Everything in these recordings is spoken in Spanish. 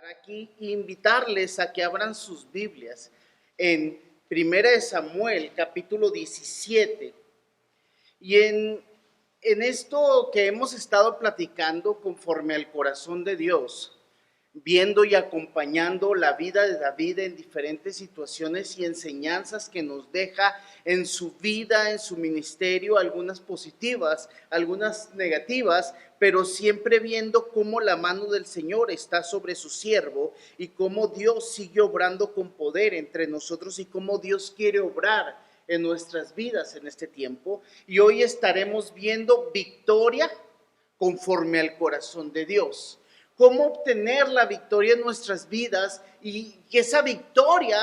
Aquí e invitarles a que abran sus Biblias en Primera de Samuel, capítulo 17. Y en esto que hemos estado platicando conforme al corazón de Dios, viendo y acompañando la vida de David en diferentes situaciones y enseñanzas que nos deja en su vida, en su ministerio, algunas positivas, algunas negativas, pero siempre viendo cómo la mano del Señor está sobre su siervo y cómo Dios sigue obrando con poder entre nosotros y cómo Dios quiere obrar en nuestras vidas en este tiempo. Y hoy estaremos viendo victoria conforme al corazón de Dios. Cómo obtener la victoria en nuestras vidas y que esa victoria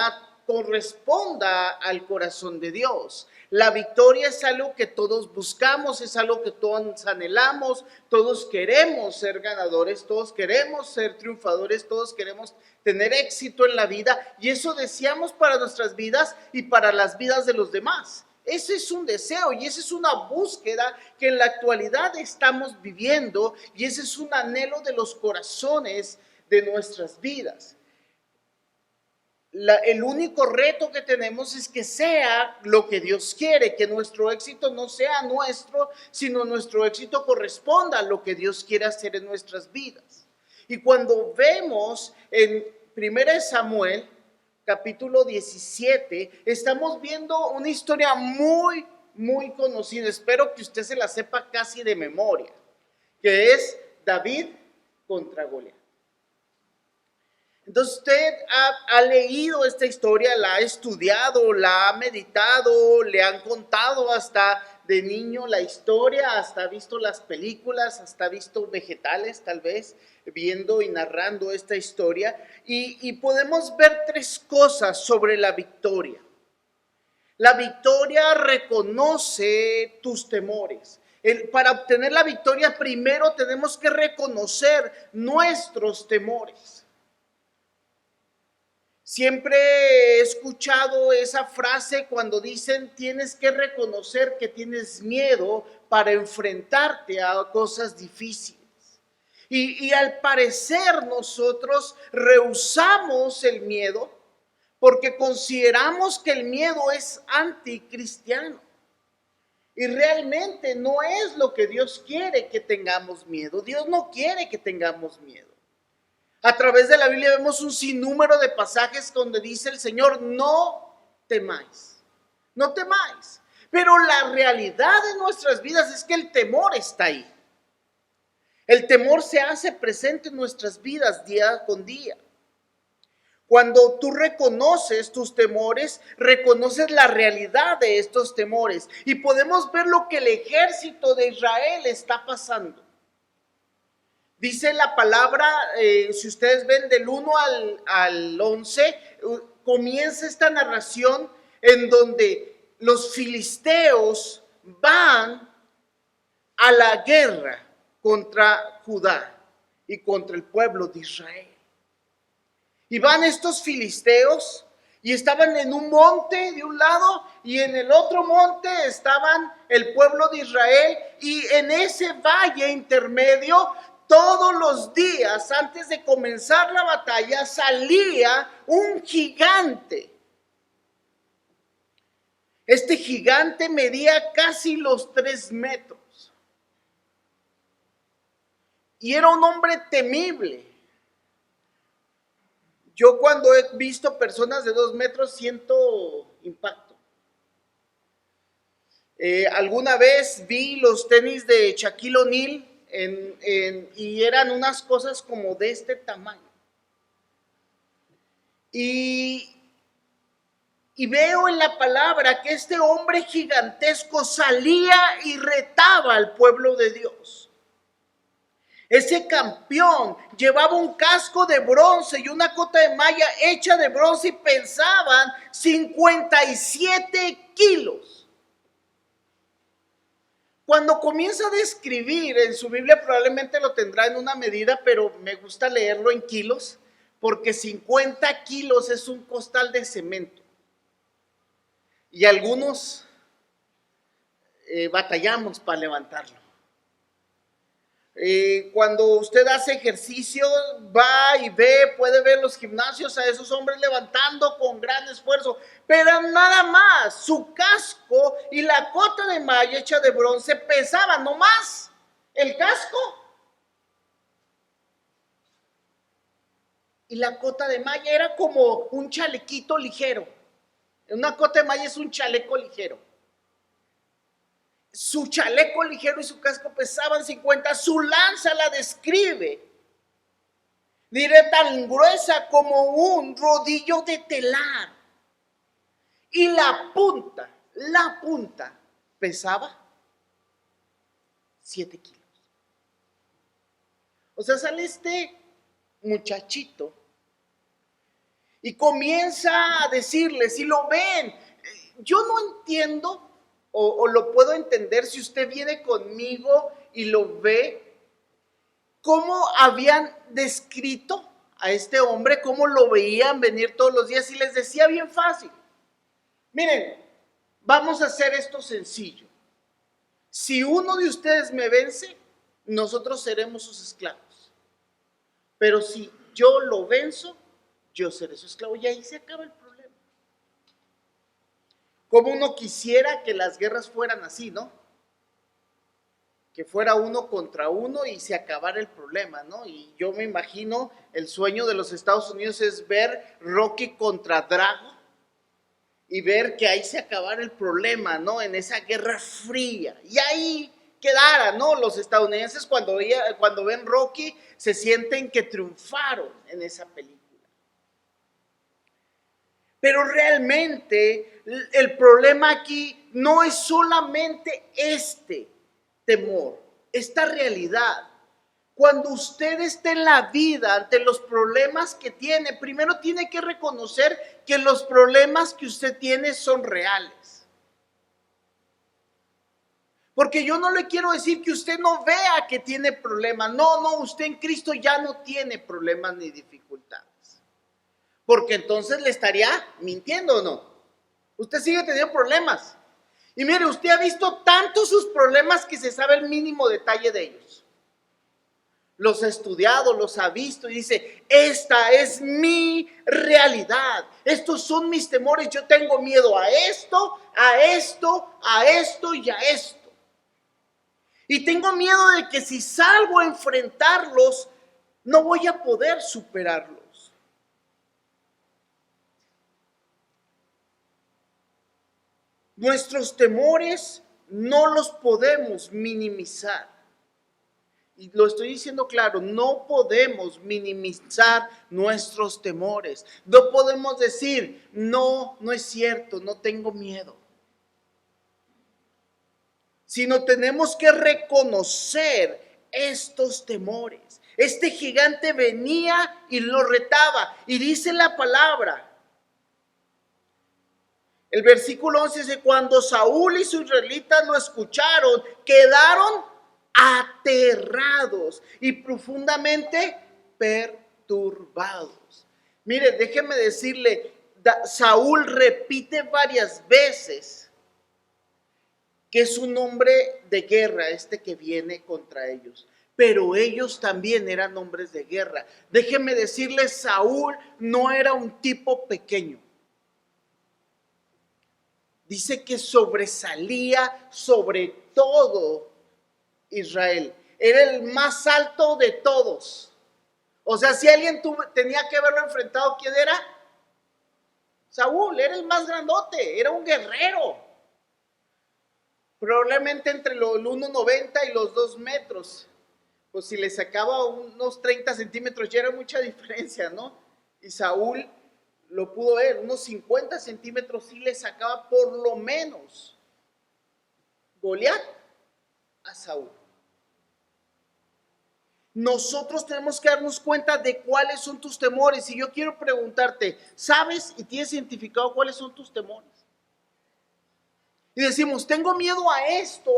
corresponda al corazón de Dios. La victoria es algo que todos buscamos, es algo que todos anhelamos, todos queremos ser ganadores, todos queremos ser triunfadores, todos queremos tener éxito en la vida y eso deseamos para nuestras vidas y para las vidas de los demás. Ese es un deseo y esa es una búsqueda que en la actualidad estamos viviendo y ese es un anhelo de los corazones de nuestras vidas. El único reto que tenemos es que sea lo que Dios quiere, que nuestro éxito no sea nuestro, sino nuestro éxito corresponda a lo que Dios quiere hacer en nuestras vidas. Y cuando vemos en 1 Samuel, capítulo 17, estamos viendo una historia muy conocida, espero que usted se la sepa casi de memoria, que es David contra Goliat. Entonces usted ha leído esta historia, la ha estudiado, la ha meditado, le han contado hasta de niño la historia, hasta ha visto las películas, hasta ha visto vegetales tal vez, viendo y narrando esta historia. Y podemos ver tres cosas sobre la victoria. La victoria reconoce tus temores. Para obtener la victoria primero tenemos que reconocer nuestros temores. Siempre he escuchado esa frase cuando dicen tienes que reconocer que tienes miedo para enfrentarte a cosas difíciles. Y al parecer nosotros rehusamos el miedo porque consideramos que el miedo es anticristiano. Y realmente no es lo que Dios quiere que tengamos miedo. Dios no quiere que tengamos miedo. A través de la Biblia vemos un sinnúmero de pasajes donde dice el Señor, no temáis, no temáis. Pero la realidad de nuestras vidas es que el temor está ahí. El temor se hace presente en nuestras vidas día con día. Cuando tú reconoces tus temores, reconoces la realidad de estos temores. Y podemos ver lo que el ejército de Israel está pasando. Dice la palabra, si ustedes ven del 1 al 11, comienza esta narración en donde los filisteos van a la guerra contra Judá y contra el pueblo de Israel. Y van estos filisteos y estaban en un monte de un lado y en el otro monte estaban el pueblo de Israel y en ese valle intermedio todos los días antes de comenzar la batalla salía un gigante. Este gigante medía casi los 3 metros. Y era un hombre temible. Yo cuando he visto personas de 2 metros siento impacto. Alguna vez vi los tenis de Shaquille O'Neal y eran unas cosas como de este tamaño. Y veo en la palabra que este hombre gigantesco salía y retaba al pueblo de Dios. Ese campeón llevaba un casco de bronce y una cota de malla hecha de bronce y pesaban 57 kilos. Cuando comienza a describir en su Biblia, probablemente lo tendrá en una medida, pero me gusta leerlo en kilos, porque 50 kilos es un costal de cemento. Y algunos batallamos para levantarlo. Cuando usted hace ejercicio, va y ve, puede ver los gimnasios a esos hombres levantando con gran esfuerzo, pero nada más, su casco y la cota de malla hecha de bronce pesaban, no más el casco y la cota de malla era como un chalequito ligero. Una cota de malla es un chaleco ligero. Su chaleco ligero y su casco pesaban 50, su lanza la describe, diré, tan gruesa como un rodillo de telar. Y la punta pesaba 7 kilos. O sea, sale este muchachito y comienza a decirles, si lo ven, yo no entiendo o lo puedo entender si usted viene conmigo y lo ve, cómo habían descrito a este hombre, cómo lo veían venir todos los días y les decía bien fácil, miren, vamos a hacer esto sencillo, si uno de ustedes me vence, nosotros seremos sus esclavos, pero si yo lo venzo, yo seré su esclavo y ahí se acaba el problema. Como uno quisiera que las guerras fueran así, ¿no? Que fuera uno contra uno y se acabara el problema, ¿no? Y yo me imagino el sueño de los Estados Unidos es ver Rocky contra Drago y ver que ahí se acabara el problema, ¿no? En esa guerra fría. Y ahí quedara, ¿no? Los estadounidenses cuando ven Rocky se sienten que triunfaron en esa película. Pero realmente el problema aquí no es solamente este temor, esta realidad. Cuando usted esté en la vida ante los problemas que tiene, primero tiene que reconocer que los problemas que usted tiene son reales. Porque yo no le quiero decir que usted no vea que tiene problemas. No, usted en Cristo ya no tiene problemas ni dificultades. Porque entonces le estaría mintiendo, ¿o no? Usted sigue teniendo problemas. Y mire, usted ha visto tantos sus problemas que se sabe el mínimo detalle de ellos. Los ha estudiado, los ha visto y dice, esta es mi realidad. Estos son mis temores. Yo tengo miedo a esto, a esto, a esto y a esto. Y tengo miedo de que si salgo a enfrentarlos, no voy a poder superarlos. Nuestros temores no los podemos minimizar. Y lo estoy diciendo claro, no podemos minimizar nuestros temores. No podemos decir, no es cierto, no tengo miedo. Sino tenemos que reconocer estos temores. Este gigante venía y lo retaba. Y dice la palabra, el versículo 11 dice, cuando Saúl y sus israelitas lo escucharon, quedaron aterrados y profundamente perturbados. Mire, déjeme decirle, Saúl repite varias veces que es un hombre de guerra, este que viene contra ellos. Pero ellos también eran hombres de guerra. Déjeme decirle, Saúl no era un tipo pequeño. Dice que sobresalía sobre todo Israel. Era el más alto de todos. O sea, si alguien tenía que haberlo enfrentado, ¿quién era? Saúl, era el más grandote, era un guerrero. Probablemente entre el 1,90 y los 2 metros. Pues si le sacaba unos 30 centímetros ya era mucha diferencia, ¿no? Y Saúl lo pudo ver, unos 50 centímetros sí le sacaba por lo menos Goliat a Saúl. Nosotros tenemos que darnos cuenta de cuáles son tus temores. Y yo quiero preguntarte, ¿sabes y tienes identificado cuáles son tus temores? Y decimos, tengo miedo a esto,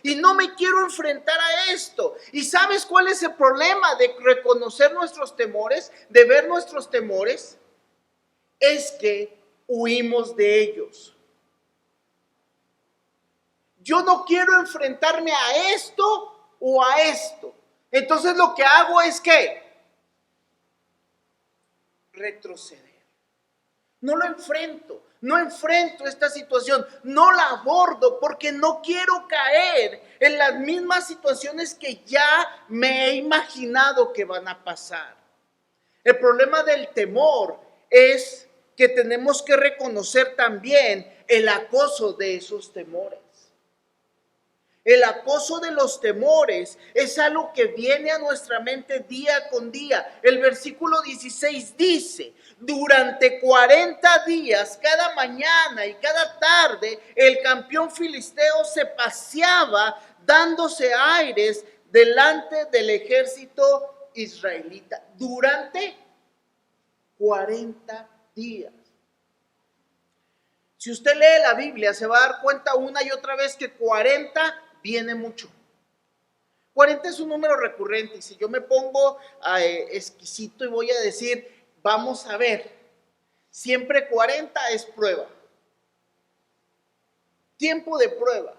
y no me quiero enfrentar a esto. ¿Y sabes cuál es el problema de reconocer nuestros temores, de ver nuestros temores? Es que huimos de ellos. Yo no quiero enfrentarme a esto o a esto. Entonces lo que hago es que retroceder. No lo enfrento, no enfrento esta situación, no la abordo porque no quiero caer en las mismas situaciones que ya me he imaginado que van a pasar. El problema del temor es que tenemos que reconocer también el acoso de esos temores. El acoso de los temores es algo que viene a nuestra mente día con día. El versículo 16 dice: durante 40 días, cada mañana y cada tarde, el campeón filisteo se paseaba dándose aires delante del ejército israelita. Durante 40 días. Si usted lee la Biblia, se va a dar cuenta una y otra vez que 40 viene mucho. 40 es un número recurrente, y si yo me pongo exquisito y voy a decir, vamos a ver, siempre 40 es prueba. Tiempo de prueba.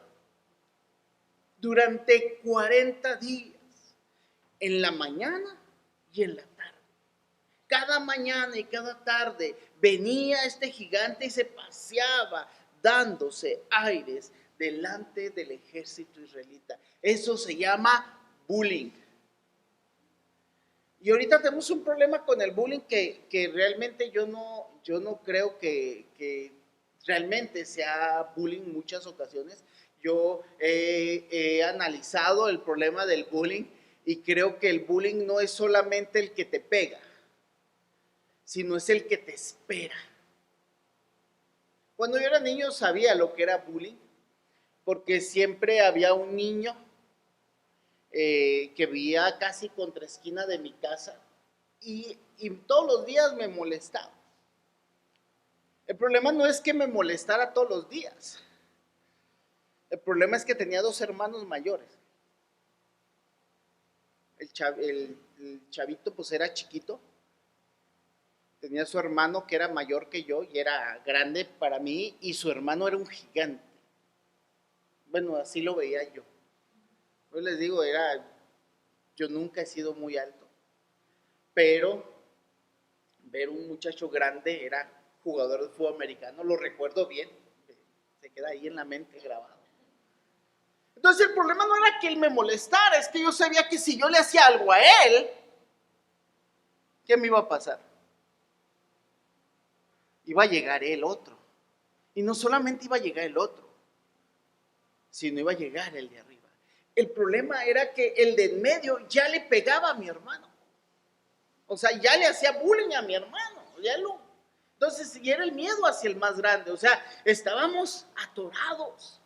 Durante 40 días, en la mañana y en la tarde. Cada mañana y cada tarde venía este gigante y se paseaba dándose aires delante del ejército israelita. Eso se llama bullying. Y ahorita tenemos un problema con el bullying que realmente yo no creo que realmente sea bullying en muchas ocasiones. Yo he analizado el problema del bullying y creo que el bullying no es solamente el que te pega, sino es el que te espera. Cuando yo era niño sabía lo que era bullying, porque siempre había un niño que vivía casi contra esquina de mi casa y todos los días me molestaba. El problema no es que me molestara todos los días. El problema es que tenía 2 hermanos mayores. El chavito pues era chiquito. Tenía su hermano que era mayor que yo y era grande para mí, y su hermano era un gigante. Bueno, así lo veía yo. Yo les digo, yo nunca he sido muy alto, pero ver un muchacho grande, era jugador de fútbol americano, lo recuerdo bien, se queda ahí en la mente grabado. Entonces el problema no era que él me molestara, es que yo sabía que si yo le hacía algo a él, ¿qué me iba a pasar? Iba a llegar el otro. Y no solamente iba a llegar el otro, sino iba a llegar el de arriba. El problema era que el de en medio ya le pegaba a mi hermano. O sea, ya le hacía bullying a mi hermano. Entonces, y era el miedo hacia el más grande. O sea, estábamos atorados.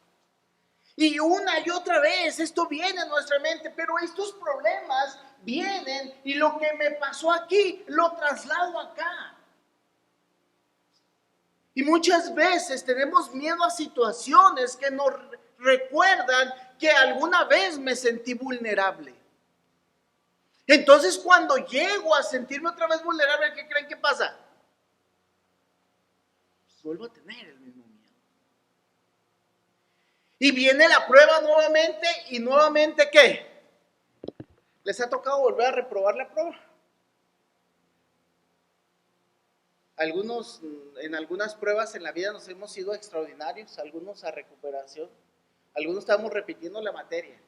Y una y otra vez esto viene a nuestra mente, pero estos problemas vienen y lo que me pasó aquí lo traslado acá. Y muchas veces tenemos miedo a situaciones que nos recuerdan que alguna vez me sentí vulnerable. Entonces cuando llego a sentirme otra vez vulnerable, ¿qué creen que pasa? Pues vuelvo a tener el mismo miedo. Y viene la prueba nuevamente, y nuevamente ¿qué? ¿Les ha tocado volver a reprobar la prueba? En algunas pruebas en la vida nos hemos sido extraordinarios, algunos a recuperación, algunos estamos repitiendo la materia.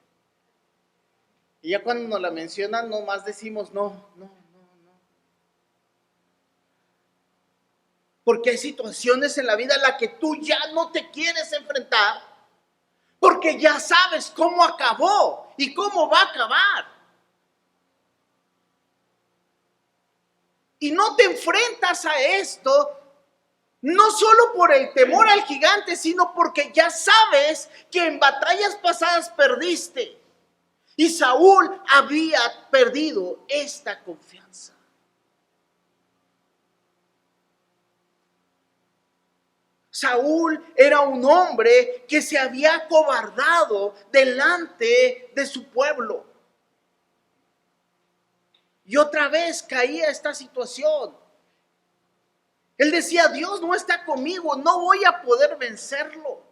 Y ya cuando nos la mencionan, nomás decimos no. Porque hay situaciones en la vida en las que tú ya no te quieres enfrentar, porque ya sabes cómo acabó y cómo va a acabar. Y no te enfrentas a esto, no solo por el temor al gigante, sino porque ya sabes que en batallas pasadas perdiste. Y Saúl había perdido esta confianza. Saúl era un hombre que se había acobardado delante de su pueblo. Y otra vez caía esta situación. Él decía, Dios no está conmigo, no voy a poder vencerlo.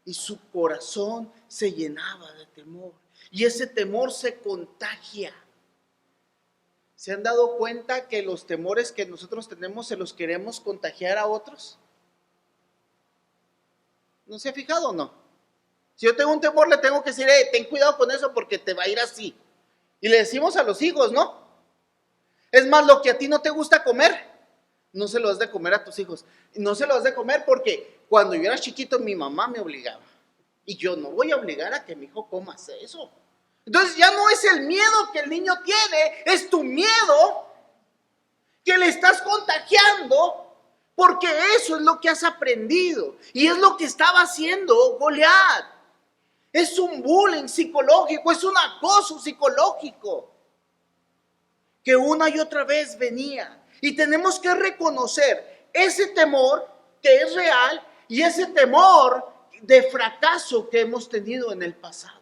Y y su corazón se llenaba de temor. Y ese temor se contagia. ¿Se han dado cuenta que los temores que nosotros tenemos se los queremos contagiar a otros? ¿No se ha fijado o no? Si yo tengo un temor, le tengo que decir, ten cuidado con eso porque te va a ir así. Y le decimos a los hijos, ¿no? Es más, lo que a ti no te gusta comer, no se lo has de comer a tus hijos. No se lo has de comer porque cuando yo era chiquito mi mamá me obligaba. Y yo no voy a obligar a que mi hijo coma eso. Entonces ya no es el miedo que el niño tiene, es tu miedo que le estás contagiando, porque eso es lo que has aprendido. Y es lo que estaba haciendo Goliat. Es un bullying psicológico, es un acoso psicológico que una y otra vez venía. Y tenemos que reconocer ese temor que es real y ese temor de fracaso que hemos tenido en el pasado.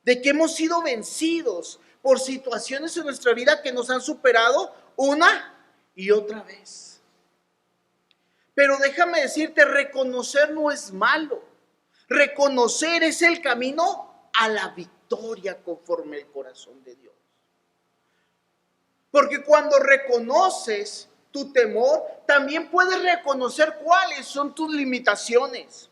De que hemos sido vencidos por situaciones en nuestra vida que nos han superado una y otra vez. Pero déjame decirte, reconocer no es malo. Reconocer es el camino a la victoria conforme el corazón de Dios. Porque cuando reconoces tu temor, también puedes reconocer cuáles son tus limitaciones.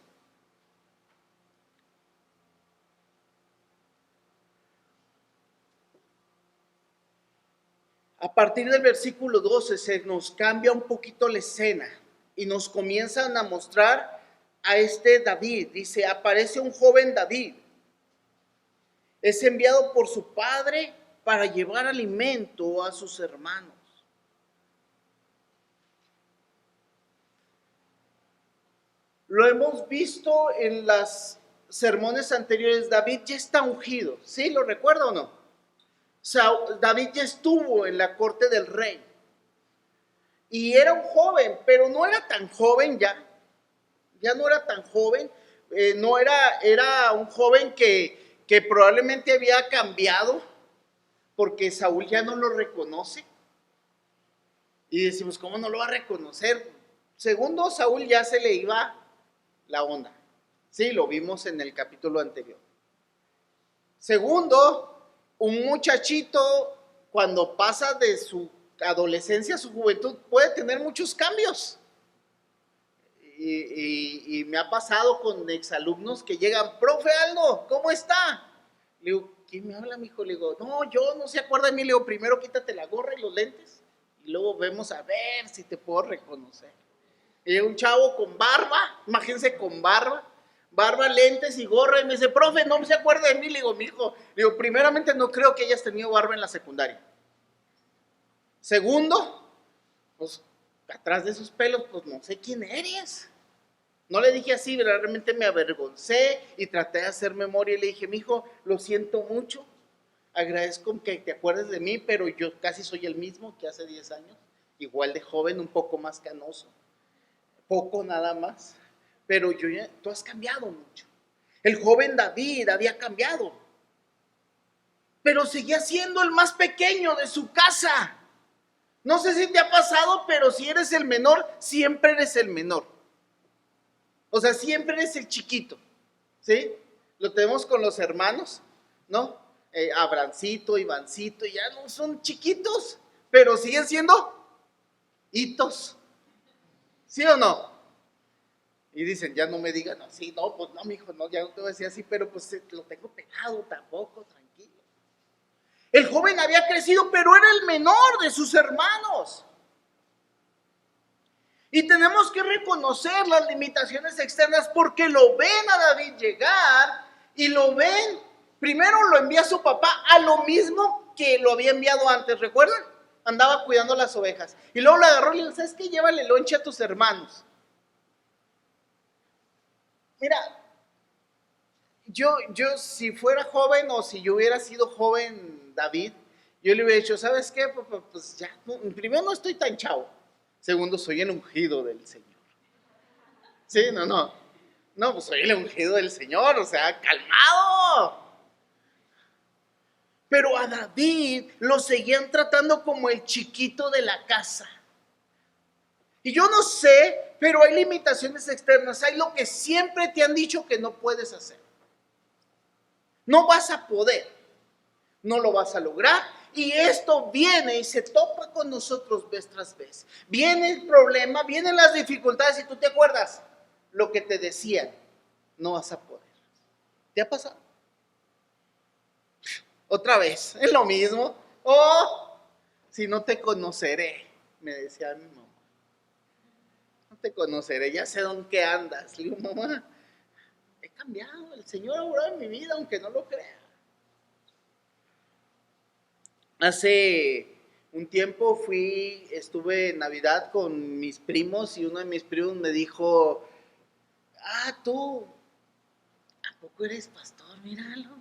A partir del versículo 12 se nos cambia un poquito la escena y nos comienzan a mostrar a este David. Dice, aparece un joven David. Es enviado por su padre para llevar alimento a sus hermanos. Lo hemos visto en las sermones anteriores. David ya está ungido. ¿Sí? ¿Lo recuerda o no? David ya estuvo en la corte del rey y era un joven, pero no era tan joven ya no era tan joven, era un joven que probablemente había cambiado porque Saúl ya no lo reconoce. Y decimos, ¿cómo no lo va a reconocer? Segundo, Saúl ya se le iba la onda. Sí, lo vimos en el capítulo anterior. Segundo, un muchachito cuando pasa de su adolescencia a su juventud puede tener muchos cambios. Y me ha pasado con exalumnos que llegan, profe Aldo, ¿cómo está? Le digo, ¿quién me habla, mijo? Le digo, no, yo no se acuerda de mí. Le digo, primero quítate la gorra y los lentes y luego vemos a ver si te puedo reconocer. Y un chavo con barba, imagínense con barba, lentes y gorra, y me dice, profe, no se acuerda de mí. Le digo, mijo, le digo, primeramente no creo que hayas tenido barba en la secundaria. Segundo, pues atrás de esos pelos, pues no sé quién eres. No le dije así, realmente me avergoncé y traté de hacer memoria y le dije, mijo, lo siento mucho, agradezco que te acuerdes de mí, pero yo casi soy el mismo que hace 10 años, igual de joven, un poco más canoso, poco nada más, pero tú has cambiado mucho. El joven David había cambiado, pero seguía siendo el más pequeño de su casa. No sé si te ha pasado, pero si eres el menor, siempre eres el menor. O sea, siempre eres el chiquito, ¿sí? Lo tenemos con los hermanos, ¿no? Abrancito, Ivancito, ya no son chiquitos, pero siguen siendo hitos, ¿sí o no? Y dicen, ya no me digan así, no, pues no, mijo, no, ya no te voy a decir así, pero pues lo tengo pegado tampoco, tranquilo. El joven había crecido, pero era el menor de sus hermanos. Y tenemos que reconocer las limitaciones externas porque lo ven a David llegar y lo ven, primero lo envía su papá a lo mismo que lo había enviado antes, ¿recuerdan? Andaba cuidando las ovejas. Y luego lo agarró y le dijo, ¿sabes qué? Llévale lonche a tus hermanos. Mira, yo si fuera joven o si yo hubiera sido joven David, yo le hubiera dicho, ¿sabes qué? Pues ya, primero no estoy tan chavo. Segundo, soy el ungido del Señor. Sí, no, pues soy el ungido del Señor, o sea, calmado. Pero a David lo seguían tratando como el chiquito de la casa. Y yo no sé Pero hay limitaciones externas, hay lo que siempre te han dicho que no puedes hacer. No vas a poder, no lo vas a lograr. Y esto viene y se topa con nosotros vez tras vez. Viene el problema, vienen las dificultades y tú te acuerdas lo que te decían, no vas a poder. ¿Te ha pasado? Otra vez, es lo mismo. Oh, si no te conoceré, me decía mi mamá. No te conoceré, ya sé dónde andas. Le digo, mamá, he cambiado, el Señor ha obrado en mi vida, aunque no lo crea. Hace un tiempo estuve en Navidad con mis primos y uno de mis primos me dijo, tú, ¿a poco eres pastor? Míralo.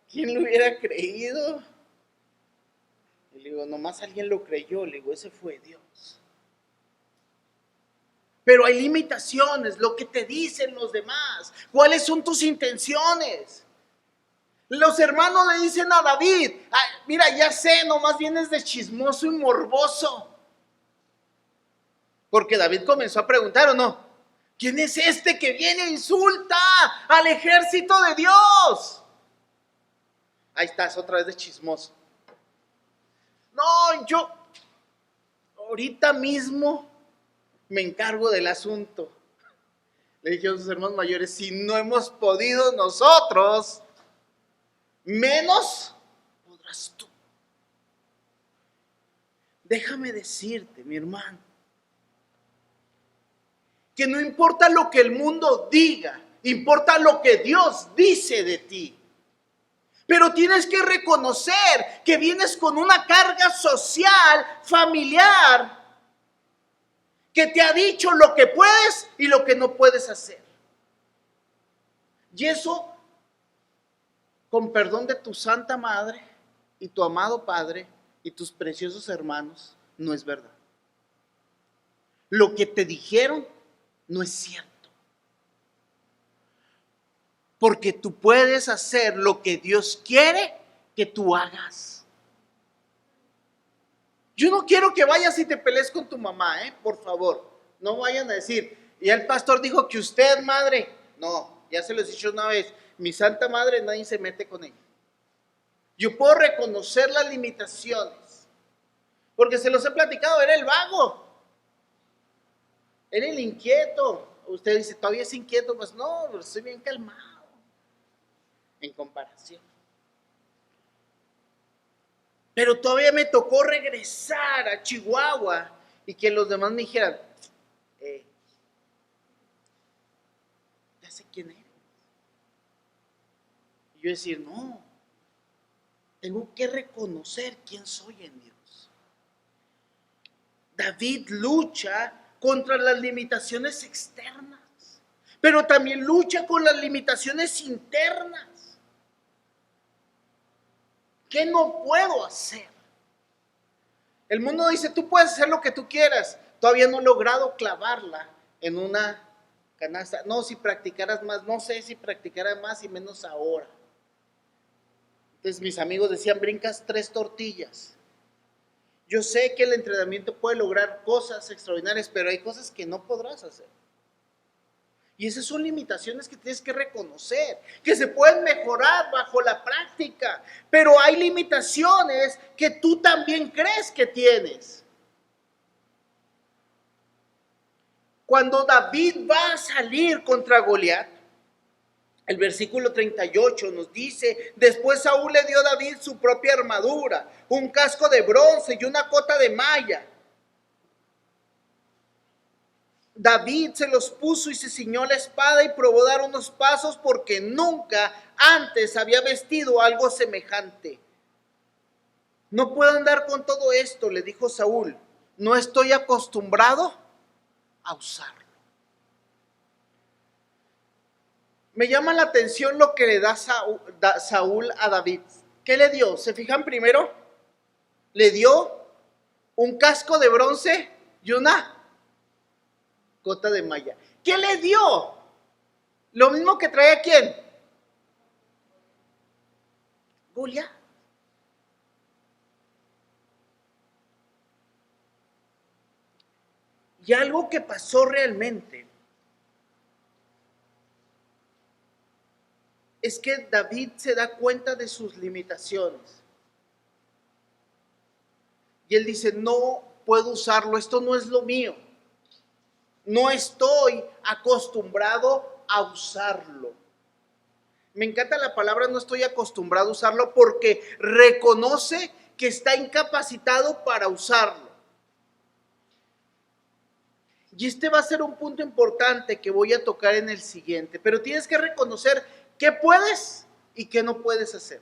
¿Quién lo hubiera creído? Y le digo, nomás alguien lo creyó. Le digo, ese fue Dios. Pero hay limitaciones, lo que te dicen los demás. ¿Cuáles son tus intenciones? Los hermanos le dicen a David, mira, ya sé, nomás vienes de chismoso y morboso. Porque David comenzó a preguntar, ¿o no? ¿Quién es este que viene e insulta al ejército de Dios? Ahí estás, otra vez de chismoso. No, yo ahorita mismo me encargo del asunto. Le dije a sus hermanos mayores, si no hemos podido nosotros, menos podrás tú. Déjame decirte, mi hermano, que no importa lo que el mundo diga, importa lo que Dios dice de ti. Pero tienes que reconocer que vienes con una carga social, familiar, que te ha dicho lo que puedes y lo que no puedes hacer. Y eso, con perdón de tu santa madre y tu amado padre y tus preciosos hermanos, no es verdad. Lo que te dijeron no es cierto. Porque tú puedes hacer lo que Dios quiere que tú hagas. Yo no quiero que vayas y te pelees con tu mamá, por favor. No vayan a decir, y el pastor dijo que usted, madre. No, ya se los he dicho una vez, mi santa madre nadie se mete con ella. Yo puedo reconocer las limitaciones, porque se los he platicado, era el vago, era el inquieto. Usted dice, ¿todavía es inquieto? Pues no, estoy bien calmado en comparación. Pero todavía me tocó regresar a Chihuahua y que los demás me dijeran, ya sé quién eres. Y yo decir, no, tengo que reconocer quién soy en Dios. David lucha contra las limitaciones externas, pero también lucha con las limitaciones internas. ¿Qué no puedo hacer? El mundo dice, tú puedes hacer lo que tú quieras. Todavía no he logrado clavarla en una canasta. No, si practicaras más, no sé si practicaras más y menos ahora. Entonces mis amigos decían, brincas 3 tortillas. Yo sé que el entrenamiento puede lograr cosas extraordinarias, pero hay cosas que no podrás hacer. Y esas son limitaciones que tienes que reconocer, que se pueden mejorar bajo la práctica, pero hay limitaciones que tú también crees que tienes. Cuando David va a salir contra Goliat, el versículo 38 nos dice, después Saúl le dio a David su propia armadura, un casco de bronce y una cota de malla. David se los puso y se ciñó la espada y probó dar unos pasos porque nunca antes había vestido algo semejante. No puedo andar con todo esto, le dijo Saúl. No estoy acostumbrado a usarlo. Me llama la atención lo que le da Saúl a David. ¿Qué le dio? ¿Se fijan primero? Le dio un casco de bronce y una cota de malla. ¿Qué le dio? Lo mismo que trae ¿quién? Goliat. Y algo que pasó realmente es que David se da cuenta de sus limitaciones. Y él dice, no puedo usarlo, esto no es lo mío. No estoy acostumbrado a usarlo. Me encanta la palabra no estoy acostumbrado a usarlo porque reconoce que está incapacitado para usarlo. Y este va a ser un punto importante que voy a tocar en el siguiente, pero tienes que reconocer qué puedes y qué no puedes hacer.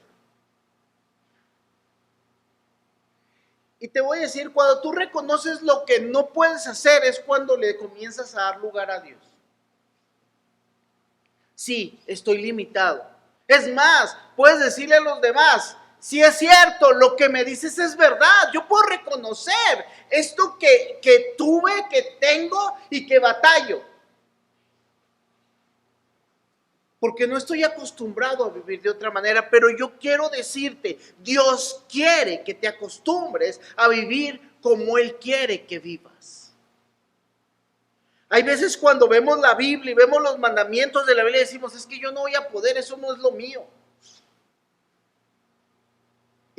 Y te voy a decir, cuando tú reconoces lo que no puedes hacer es cuando le comienzas a dar lugar a Dios. Sí, estoy limitado. Es más, puedes decirle a los demás, si es cierto, lo que me dices es verdad. Yo puedo reconocer esto que tuve, que tengo y que batallo. Porque no estoy acostumbrado a vivir de otra manera, pero yo quiero decirte, Dios quiere que te acostumbres a vivir como Él quiere que vivas. Hay veces cuando vemos la Biblia y vemos los mandamientos de la Biblia decimos, es que yo no voy a poder, eso no es lo mío.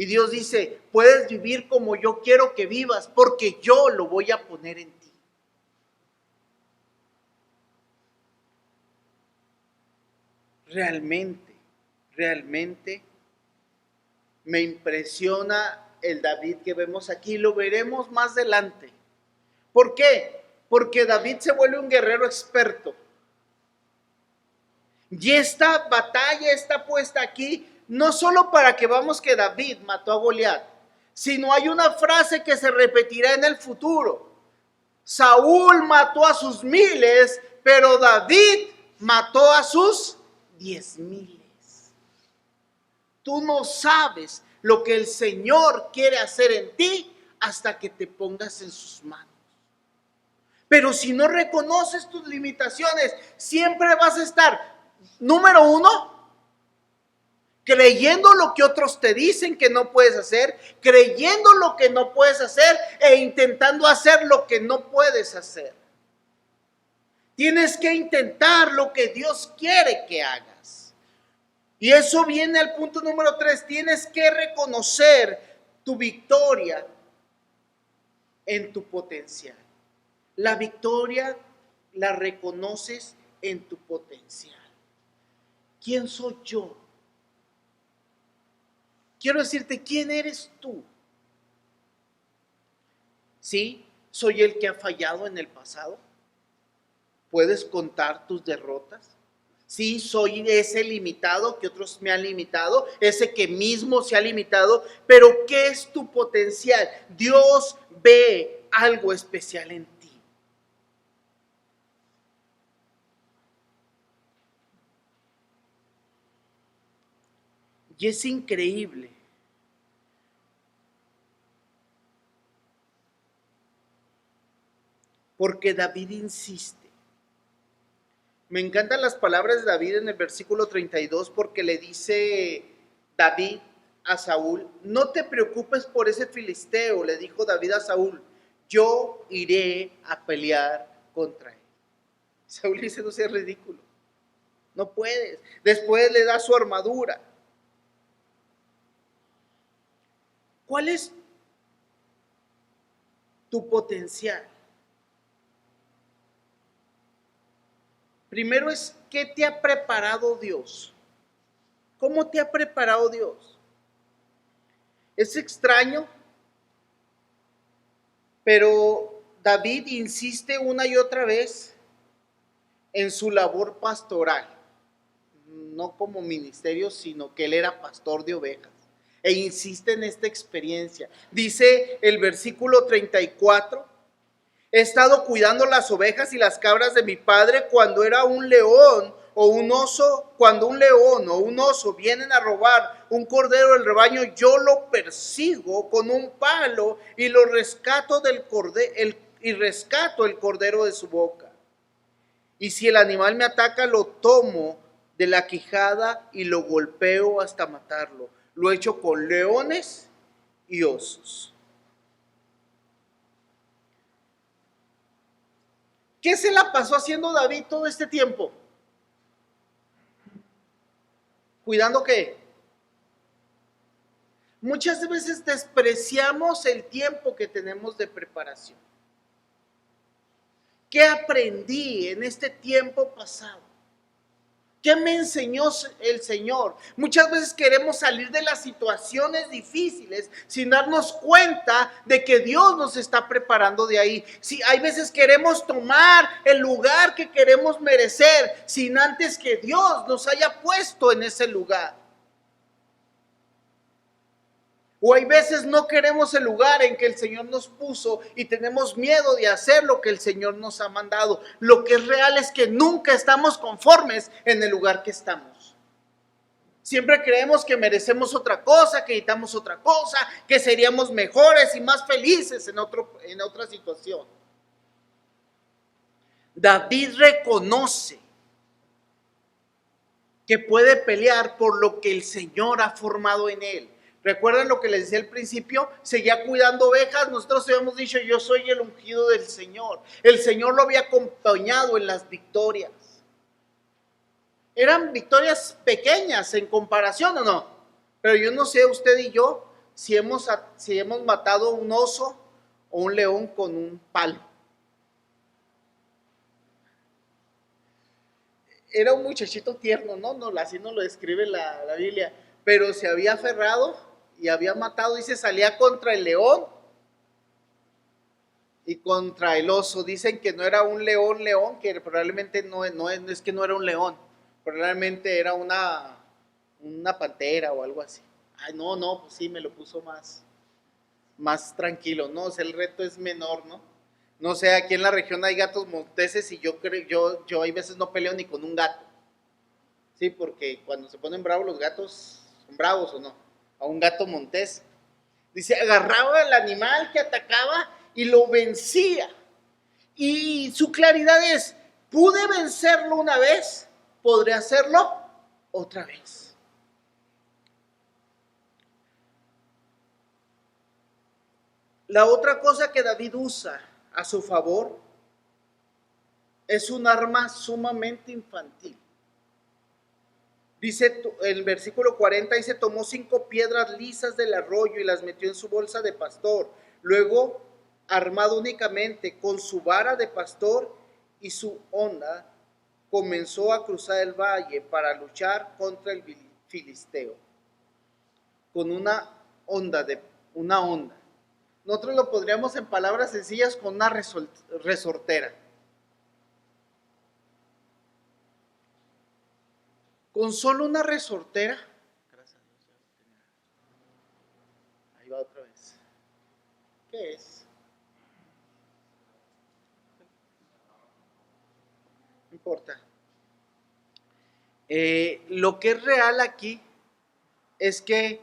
Y Dios dice, puedes vivir como yo quiero que vivas, porque yo lo voy a poner en ti. Realmente me impresiona el David que vemos aquí, lo veremos más adelante. ¿Por qué? Porque David se vuelve un guerrero experto. Y esta batalla está puesta aquí, no solo para que veamos que David mató a Goliat, sino hay una frase que se repetirá en el futuro. Saúl mató a sus miles, pero David mató a sus 10,000. Tú no sabes lo que el Señor quiere hacer en ti hasta que te pongas en sus manos. Pero si no reconoces tus limitaciones, siempre vas a estar, número uno, creyendo lo que otros te dicen que no puedes hacer, creyendo lo que no puedes hacer e intentando hacer lo que no puedes hacer. Tienes que intentar lo que Dios quiere que hagas. Y eso viene al punto número 3. Tienes que reconocer tu victoria en tu potencial. La victoria la reconoces en tu potencial. ¿Quién soy yo? Quiero decirte, ¿quién eres tú? Sí, soy el que ha fallado en el pasado. ¿Puedes contar tus derrotas? Sí, soy ese limitado que otros me han limitado, ese que mismo se ha limitado, pero ¿qué es tu potencial? Dios ve algo especial en ti. Y es increíble. Porque David insiste. Me encantan las palabras de David en el versículo 32 porque le dice David a Saúl, no te preocupes por ese filisteo, le dijo David a Saúl, yo iré a pelear contra él. Saúl dice, no seas ridículo, no puedes. Después le da su armadura. ¿Cuál es tu potencial? Primero es, ¿qué te ha preparado Dios? ¿Cómo te ha preparado Dios? Es extraño, pero David insiste una y otra vez en su labor pastoral, no como ministerio, sino que él era pastor de ovejas, e insiste en esta experiencia. Dice el versículo 34, he estado cuidando las ovejas y las cabras de mi padre cuando era un león o un oso, cuando un león o un oso vienen a robar un cordero del rebaño, yo lo persigo con un palo y lo rescato del cordero, y rescato el cordero de su boca. Y si el animal me ataca, lo tomo de la quijada y lo golpeo hasta matarlo. Lo he hecho con leones y osos. ¿Qué se la pasó haciendo David todo este tiempo? ¿Cuidando qué? Muchas veces despreciamos el tiempo que tenemos de preparación. ¿Qué aprendí en este tiempo pasado? ¿Qué me enseñó el Señor? Muchas veces queremos salir de las situaciones difíciles sin darnos cuenta de que Dios nos está preparando de ahí. Sí, hay veces queremos tomar el lugar que queremos merecer sin antes que Dios nos haya puesto en ese lugar. O hay veces no queremos el lugar en que el Señor nos puso y tenemos miedo de hacer lo que el Señor nos ha mandado. Lo que es real es que nunca estamos conformes en el lugar que estamos. Siempre creemos que merecemos otra cosa, que necesitamos otra cosa, que seríamos mejores y más felices en otra situación. David reconoce que puede pelear por lo que el Señor ha formado en él. ¿Recuerdan lo que les decía al principio? Seguía cuidando ovejas. Nosotros habíamos dicho, yo soy el ungido del Señor. El Señor lo había acompañado en las victorias. Eran victorias pequeñas en comparación, ¿o no? Pero yo no sé, usted y yo, si hemos matado un oso o un león con un palo. Era un muchachito tierno, ¿no? Así nos lo describe la Biblia. Pero se había aferrado y había matado, y se salía contra el león y contra el oso. Dicen que no era un león, que probablemente no es que no era un león, probablemente era una pantera o algo así. Ay, no, pues sí, me lo puso más tranquilo, ¿no? O sea, el reto es menor, ¿no? No sé, aquí en la región hay gatos monteses y yo hay veces no peleo ni con un gato. Sí, porque cuando se ponen bravos los gatos, ¿son bravos o no? A un gato montés. Dice, agarraba al animal que atacaba y lo vencía. Y su claridad es, pude vencerlo una vez, podré hacerlo otra vez. La otra cosa que David usa a su favor es un arma sumamente infantil. Dice el versículo 40, dice, tomó 5 piedras lisas del arroyo y las metió en su bolsa de pastor. Luego, armado únicamente con su vara de pastor y su honda, comenzó a cruzar el valle para luchar contra el filisteo. Con una honda. Nosotros lo podríamos en palabras sencillas con una resortera. Con solo una resortera, gracias a Dios, ahí va otra vez. ¿Qué es? No importa. Lo que es real aquí es que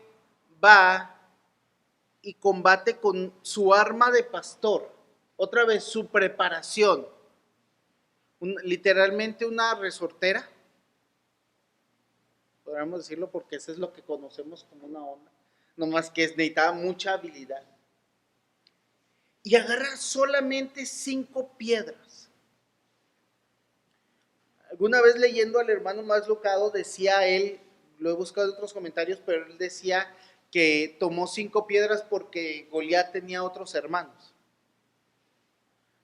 va y combate con su arma de pastor. Otra vez, su preparación. Literalmente una resortera. Podríamos decirlo porque eso es lo que conocemos como una onda. No más que necesitaba mucha habilidad. Y agarra solamente 5 piedras. Alguna vez leyendo al hermano más locado, decía él, lo he buscado en otros comentarios, pero él decía que tomó 5 piedras porque Goliat tenía otros hermanos.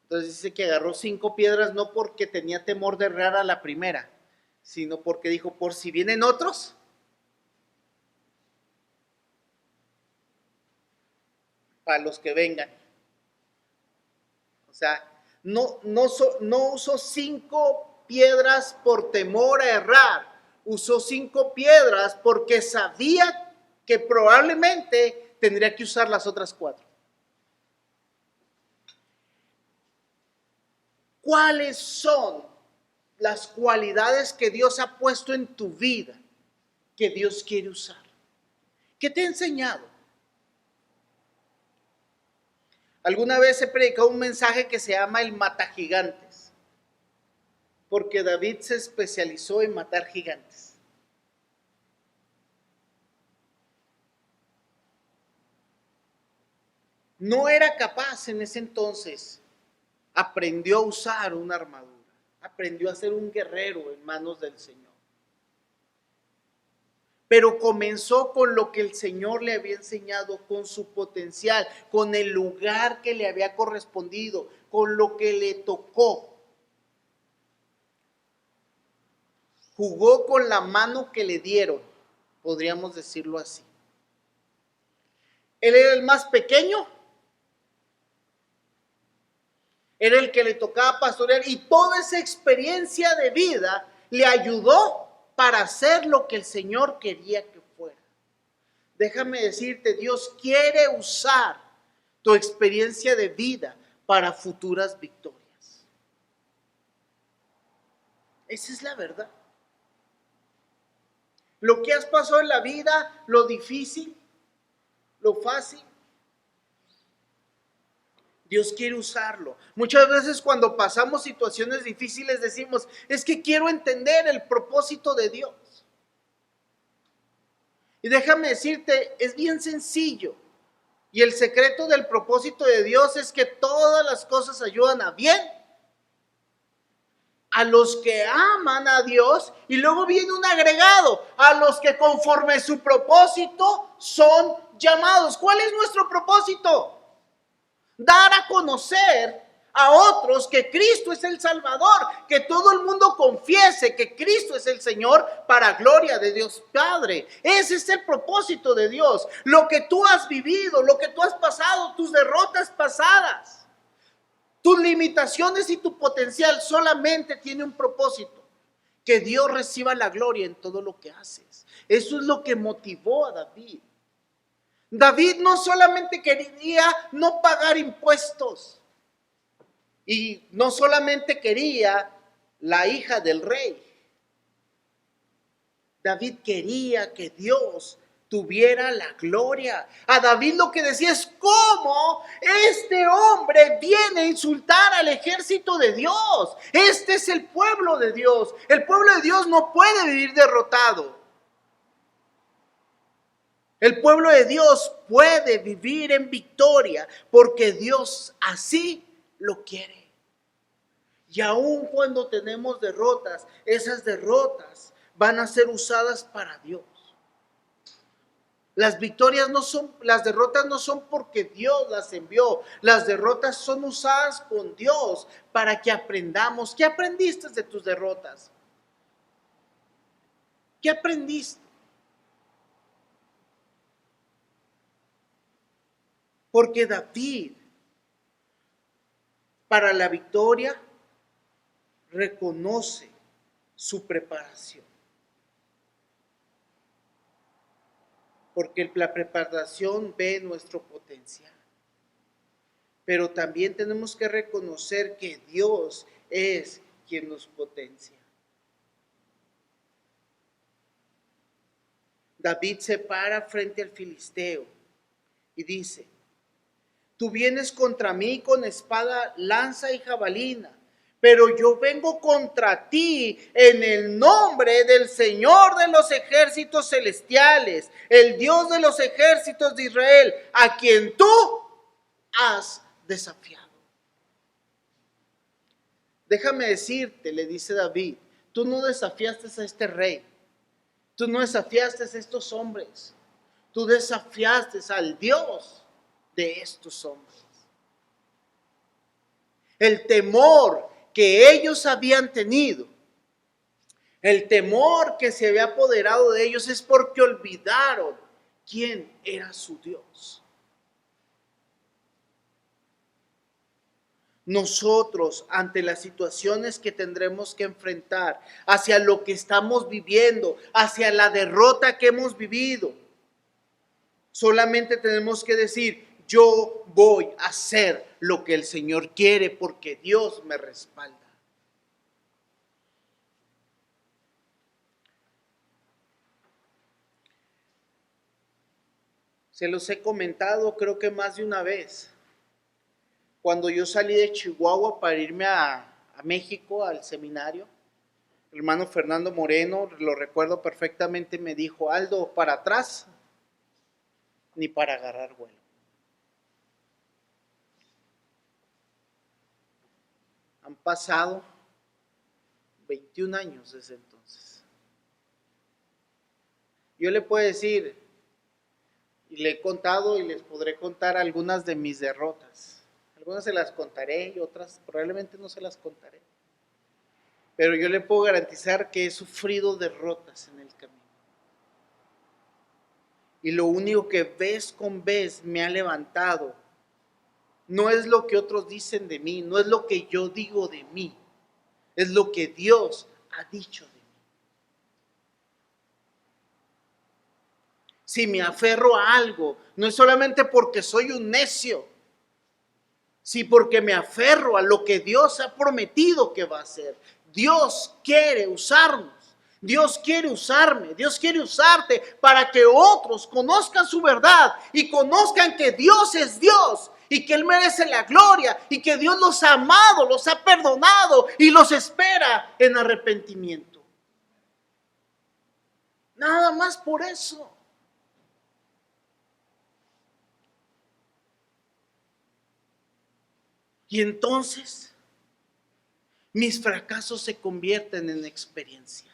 Entonces dice que agarró 5 piedras no porque tenía temor de errar a la primera, sino porque dijo, por si vienen otros, para los que vengan. O sea, no usó 5 piedras por temor a errar, usó 5 piedras porque sabía que probablemente tendría que usar las otras 4. ¿Cuáles son las cualidades que Dios ha puesto en tu vida que Dios quiere usar? ¿Qué te ha enseñado? Alguna vez he predicado un mensaje que se llama el mata gigantes, porque David se especializó en matar gigantes. No era capaz en ese entonces aprendió a usar una armadura, aprendió a ser un guerrero en manos del Señor. Pero comenzó con lo que el Señor le había enseñado, con su potencial, con el lugar que le había correspondido, con lo que le tocó. Jugó con la mano que le dieron, podríamos decirlo así. Él era el más pequeño, era el que le tocaba pastorear, y toda esa experiencia de vida le ayudó para hacer lo que el Señor quería que fuera. Déjame decirte, Dios quiere usar tu experiencia de vida para futuras victorias. Esa es la verdad. Lo que has pasado en la vida, lo difícil, lo fácil, Dios quiere usarlo. Muchas veces cuando pasamos situaciones difíciles decimos, es que quiero entender el propósito de Dios. Y déjame decirte, es bien sencillo. Y el secreto del propósito de Dios es que todas las cosas ayudan a bien a los que aman a Dios, y luego viene un agregado, a los que conforme su propósito son llamados. ¿Cuál es nuestro propósito? Dar a conocer a otros que Cristo es el Salvador, que todo el mundo confiese que Cristo es el Señor para gloria de Dios Padre. Ese es el propósito de Dios. Lo que tú has vivido, lo que tú has pasado, tus derrotas pasadas, tus limitaciones y tu potencial solamente tiene un propósito: que Dios reciba la gloria en todo lo que haces. Eso es lo que motivó a David. David no solamente quería no pagar impuestos, y no solamente quería la hija del rey. David quería que Dios tuviera la gloria. A David lo que decía es: ¿cómo este hombre viene a insultar al ejército de Dios? Este es el pueblo de Dios. El pueblo de Dios no puede vivir derrotado. El pueblo de Dios puede vivir en victoria porque Dios así lo quiere. Y aun cuando tenemos derrotas, esas derrotas van a ser usadas para Dios. Las derrotas no son porque Dios las envió. Las derrotas son usadas con Dios para que aprendamos. ¿Qué aprendiste de tus derrotas? ¿Qué aprendiste? Porque David, para la victoria, reconoce su preparación. Porque la preparación ve nuestro potencial. Pero también tenemos que reconocer que Dios es quien nos potencia. David se para frente al filisteo y dice: tú vienes contra mí con espada, lanza y jabalina, pero yo vengo contra ti en el nombre del Señor de los ejércitos celestiales, el Dios de los ejércitos de Israel, a quien tú has desafiado. Déjame decirte, le dice David, tú no desafiaste a este rey, tú no desafiaste a estos hombres, tú desafiaste al Dios de estos hombres. El temor que ellos habían tenido, el temor que se había apoderado de ellos, es porque olvidaron quién era su Dios. Nosotros, ante las situaciones que tendremos que enfrentar, hacia lo que estamos viviendo, hacia la derrota que hemos vivido, solamente tenemos que decir: yo voy a hacer lo que el Señor quiere porque Dios me respalda. Se los he comentado creo que más de una vez. Cuando yo salí de Chihuahua para irme a México al seminario, el hermano Fernando Moreno, lo recuerdo perfectamente, me dijo: Aldo, para atrás ni para agarrar vuelo. Han pasado 21 años desde entonces. Yo le puedo decir, y le he contado y les podré contar algunas de mis derrotas. Algunas se las contaré y otras probablemente no se las contaré. Pero yo le puedo garantizar que he sufrido derrotas en el camino. Y lo único que vez con vez me ha levantado no es lo que otros dicen de mí, no es lo que yo digo de mí, es lo que Dios ha dicho de mí. Si me aferro a algo, no es solamente porque soy un necio, sino porque me aferro a lo que Dios ha prometido que va a hacer. Dios quiere usarnos. Dios quiere usarme, Dios quiere usarte para que otros conozcan su verdad y conozcan que Dios es Dios y que Él merece la gloria y que Dios los ha amado, los ha perdonado y los espera en arrepentimiento. Nada más por eso. Y entonces mis fracasos se convierten en experiencia.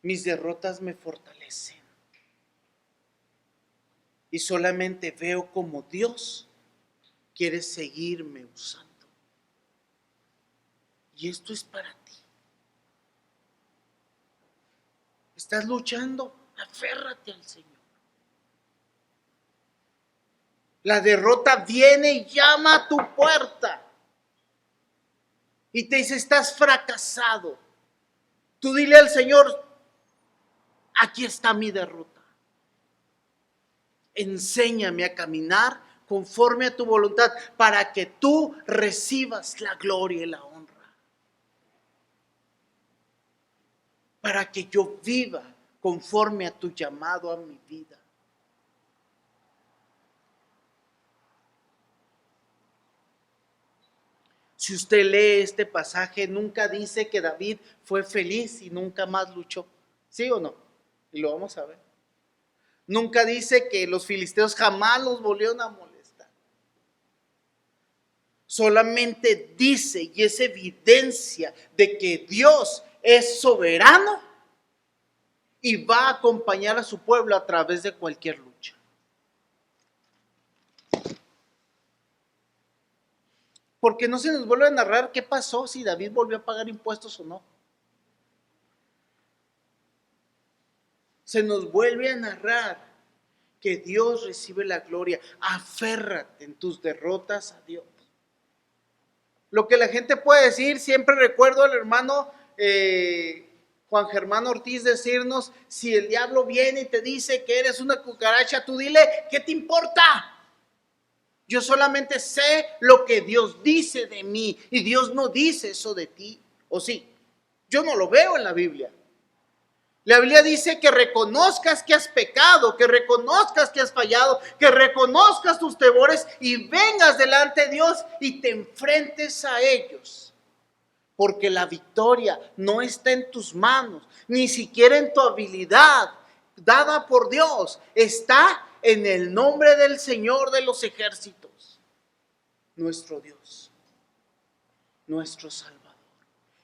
Mis derrotas me fortalecen. Y solamente veo como Dios quiere seguirme usando. Y esto es para ti. ¿Estás luchando? Aférrate al Señor. La derrota viene y llama a tu puerta. Y te dice, estás fracasado. Tú dile al Señor, aquí está mi derrota. Enséñame a caminar conforme a tu voluntad para que tú recibas la gloria y la honra. Para que yo viva conforme a tu llamado a mi vida. Si usted lee este pasaje, nunca dice que David fue feliz y nunca más luchó. ¿Sí o no? Y lo vamos a ver. Nunca dice que los filisteos jamás los volvieron a molestar. Solamente dice y es evidencia de que Dios es soberano y va a acompañar a su pueblo a través de cualquier lucha. Porque no se nos vuelve a narrar qué pasó, si David volvió a pagar impuestos o no. Se nos vuelve a narrar que Dios recibe la gloria. Aférrate en tus derrotas a Dios. Lo que la gente puede decir, siempre recuerdo al hermano Juan Germán Ortiz decirnos, si el diablo viene y te dice que eres una cucaracha, tú dile, ¿qué te importa? Yo solamente sé lo que Dios dice de mí y Dios no dice eso de ti, ¿o sí? Yo no lo veo en la Biblia. La Biblia dice que reconozcas que has pecado, que reconozcas que has fallado, que reconozcas tus temores y vengas delante de Dios y te enfrentes a ellos. Porque la victoria no está en tus manos, ni siquiera en tu habilidad dada por Dios. Está en el nombre del Señor de los ejércitos, nuestro Dios, nuestro Salvador,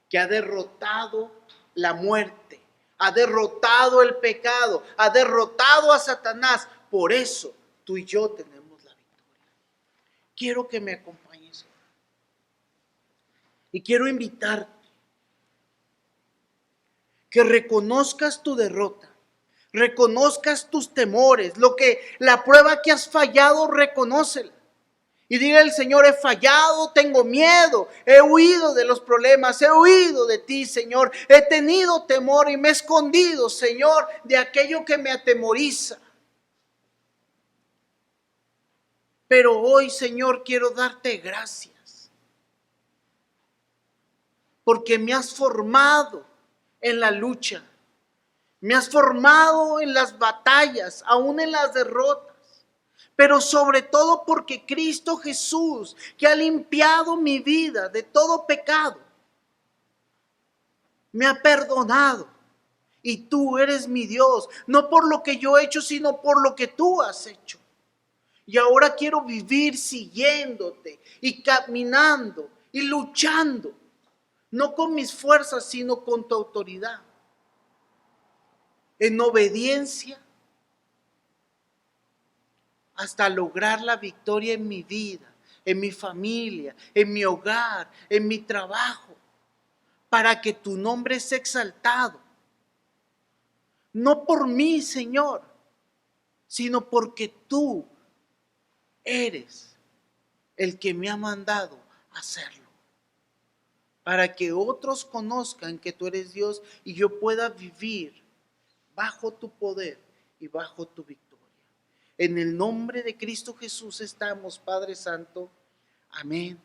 que ha derrotado la muerte, ha derrotado el pecado, ha derrotado a Satanás. Por eso tú y yo tenemos la victoria. Quiero que me acompañes y quiero invitarte que reconozcas tu derrota, reconozcas tus temores, la prueba que has fallado, reconócela. Y dile al Señor, he fallado, tengo miedo, he huido de los problemas, he huido de ti, Señor. He tenido temor y me he escondido, Señor, de aquello que me atemoriza. Pero hoy, Señor, quiero darte gracias, porque me has formado en la lucha, me has formado en las batallas, aún en las derrotas. Pero sobre todo porque Cristo Jesús, que ha limpiado mi vida de todo pecado, me ha perdonado. Y tú eres mi Dios, no por lo que yo he hecho, sino por lo que tú has hecho. Y ahora quiero vivir siguiéndote y caminando y luchando, no con mis fuerzas, sino con tu autoridad, en obediencia, hasta lograr la victoria en mi vida, en mi familia, en mi hogar, en mi trabajo, para que tu nombre sea exaltado. No por mí, Señor, sino porque tú eres el que me ha mandado a hacerlo. Para que otros conozcan que tú eres Dios y yo pueda vivir bajo tu poder y bajo tu victoria. En el nombre de Cristo Jesús estamos, Padre Santo. Amén.